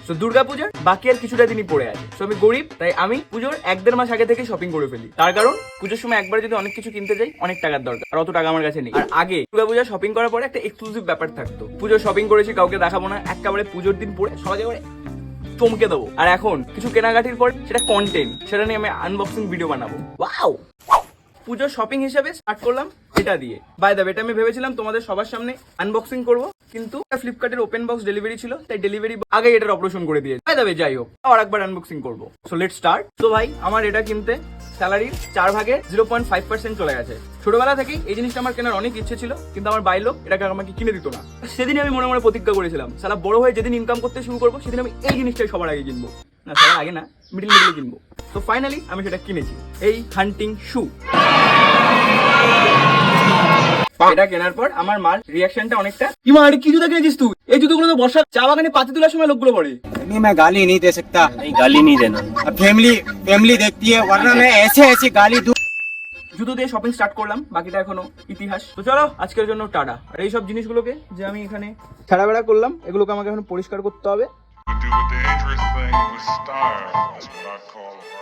তো দুর্গাপূজার বাকি আর কিছুটা দিনই পড়ে আছে। তো আমি গরিব, তাই আমি পুজোর 1-1.5 মাস আগে থেকে শপিং করে ফেলি। তার কারণ পুজোর সময় একবার যদি অনেক কিছু কিনতে যাই অনেক টাকার দরকার, আর অত টাকা আমার কাছে নেই। আর আগে দুর্গাপূজা শপিং করার পরে একটা এক্সক্লুসিভ ব্যাপার থাকতো, পুজোর শপিং করেছি কাউকে দেখাবো না, একেবারে পুজোর দিন পরে সবাই চমকে দেবো। আর এখন কিছু কেনাকাটির পর সেটা কন্টেন্ট, সেটা নিয়ে আমি আনবক্সিং ভিডিও বানাবো। ওয়াও, পুজোর শপিং হিসেবে স্টার্ট করলাম এটা দিয়ে। বাই দ্য ওয়ে, এটা আমি ভেবেছিলাম তোমাদের সবার সামনে আনবক্সিং করবো, কিন্তু ফ্লিপকার্টের ওপেন বক্স ডেলিভারি ছিল, তাই ডেলিভারি আগে এটার অপারেশন করে দিয়ে। বাই দ্য ওয়ে, যাই হোক, আর একবার আনবক্সিং করবো। So let's start. তো ভাই, আমার এটা কিনতে স্যালারির 4 ভাগের 0.5% চলে গেছে। ছোটবেলা থেকেই এই জিনিসটা আমার কেনার অনেক ইচ্ছে ছিল, কিন্তু আমার বাড়ির লোক এটাকে আমাকে কিনে দিত না। সেদিন আমি মনে মনে প্রতিজ্ঞা করেছিলাম, সালা বড় হয়ে যেদিন ইনকাম করতে শুরু করবো সেদিন আমি এই জিনিসটাই সবার আগে কিনবো। না, সবার আগে না, মিডিলে কিনবো। তো ফাইনালি আমি সেটা কিনেছি, এই হান্টিং শু। এটা কেনার পর আমার মার রিয়াকশনটা অনেকটা, ইমা আরে কি জুতা কিনেছিস তুই? এই জুতোগুলো তো বর্ষা চা বাগানে পাতি তোলার সময় লোকগুলো পরে। नहीं, मैं गाली नहीं दे सकता। नहीं, गाली नहीं देना। अब फैमिली देखती है, वरना मैं ऐसे गाली दूं। জুতো দিয়ে শপিং স্টার্ট করলাম, বাকিটা এখনো ইতিহাস। তো চলো আজকের জন্য টাটা। আর এই সব জিনিসগুলোকে যে আমি এখানে ছাড়া বেড়া করলাম, এগুলোকে আমাকে এখন পরিষ্কার করতে হবে। Do a dangerous thing with style. That's what I call it.